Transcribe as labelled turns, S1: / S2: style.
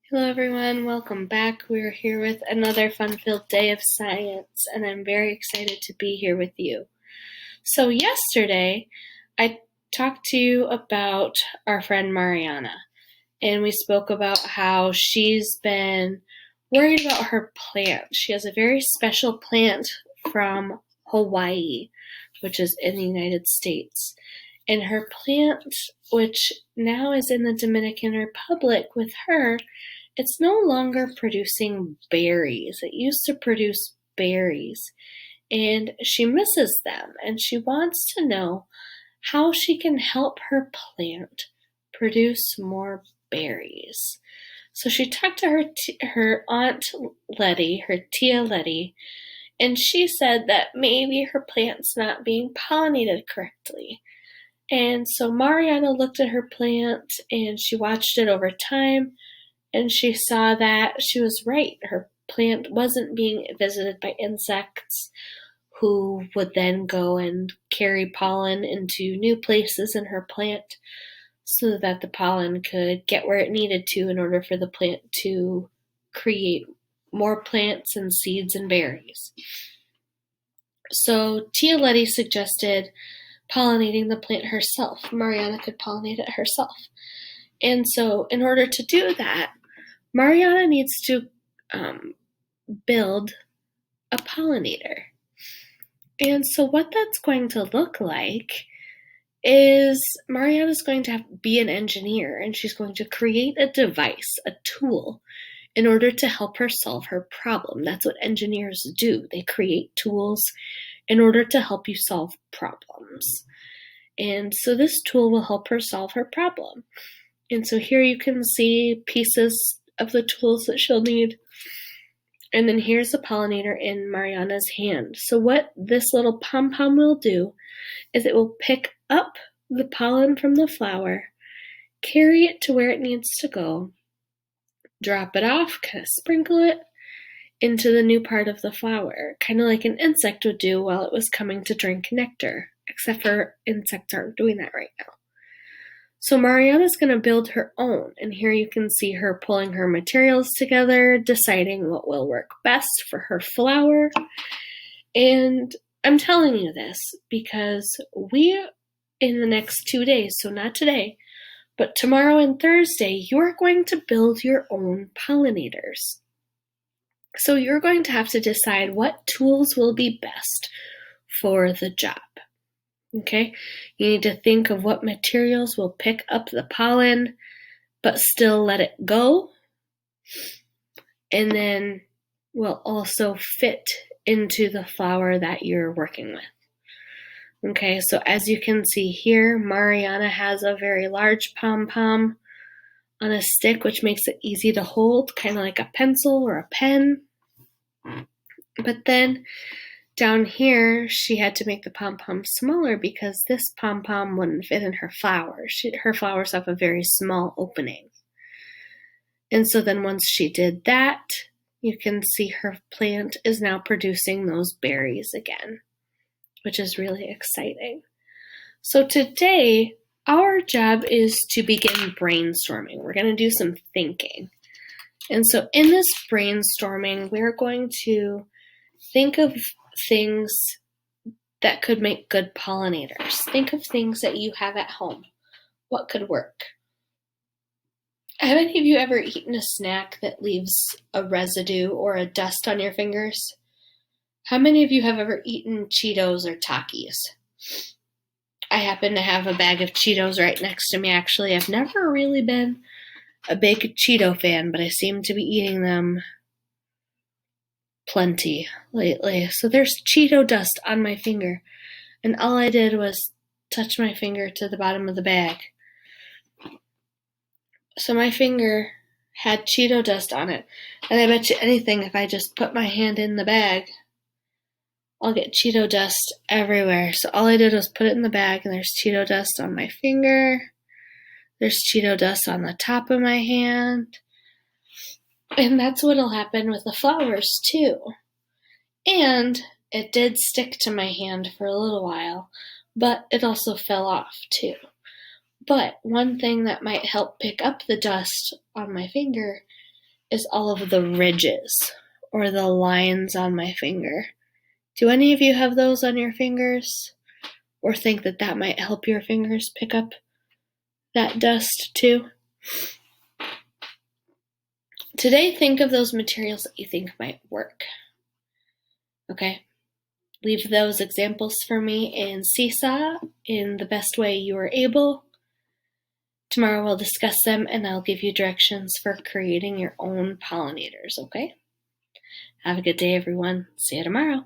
S1: Hello everyone, welcome back. We're here with another fun-filled day of science, and I'm very excited to be here with you. So yesterday, I talked to you about our friend Mariana, and we spoke about how she's been worried about her plant. She has a very special plant from Hawaii, which is in the United States. And her plant, which now is in the Dominican Republic with her, it's no longer producing berries. It used to produce berries, and she misses them, and she wants to know how she can help her plant produce more berries. So she talked to her aunt Letty, her tia Letty, and she said that maybe her plant's not being pollinated correctly. And so Mariana looked at her plant and she watched it over time, and she saw that she was right. Her plant wasn't being visited by insects who would then go and carry pollen into new places in her plant so that the pollen could get where it needed to in order for the plant to create more plants and seeds and berries. So Tia Letty suggested pollinating the plant herself. Mariana could pollinate it herself. And so in order to do that, Mariana needs to build a pollinator. And so what that's going to look like is Mariana's going to be an engineer, and she's going to create a device, a tool, in order to help her solve her problem. That's what engineers do. They create tools in order to help you solve problems. And so this tool will help her solve her problem. And so here you can see pieces of the tools that she'll need. And then here's the pollinator in Mariana's hand. So what this little pom-pom will do is it will pick up the pollen from the flower, carry it to where it needs to go, drop it off, kind of sprinkle it into the new part of the flower, kind of like an insect would do while it was coming to drink nectar, except for insects aren't doing that right now. So Mariana's going to build her own, and here you can see her pulling her materials together, deciding what will work best for her flower. And I'm telling you this because in the next 2 days, so not today, but tomorrow and Thursday, you're going to build your own pollinators. So you're going to have to decide what tools will be best for the job. Okay, you need to think of what materials will pick up the pollen but still let it go, and then will also fit into the flower that you're working with. Okay, so as you can see here, Mariana has a very large pom-pom on a stick, which makes it easy to hold, kind of like a pencil or a pen. But then down here, she had to make the pom-pom smaller because this pom-pom wouldn't fit in her flower. Her flowers have a very small opening. And so then once she did that, you can see her plant is now producing those berries again, which is really exciting. So today, our job is to begin brainstorming. We're going to do some thinking. And so in this brainstorming, we're going to think of things that could make good pollinators. Think of things that you have at home. What could work? Have any of you ever eaten a snack that leaves a residue or a dust on your fingers? How many of you have ever eaten Cheetos or Takis? I happen to have a bag of Cheetos right next to me, actually. I've never really been a big Cheeto fan, but I seem to be eating them plenty lately. So there's Cheeto dust on my finger, and all I did was touch my finger to the bottom of the bag. So my finger had Cheeto dust on it, and I bet you anything if I just put my hand in the bag, I'll get Cheeto dust everywhere. So all I did was put it in the bag, and there's Cheeto dust on my finger. There's Cheeto dust on the top of my hand. And that's what'll happen with the flowers too. And it did stick to my hand for a little while, but it also fell off too. But one thing that might help pick up the dust on my finger is all of the ridges or the lines on my finger. Do any of you have those on your fingers? Or think that that might help your fingers pick up that dust too? Today, think of those materials that you think might work. Okay? Leave those examples for me in Seesaw in the best way you are able. Tomorrow we'll discuss them and I'll give you directions for creating your own pollinators, okay? Have a good day, everyone. See you tomorrow.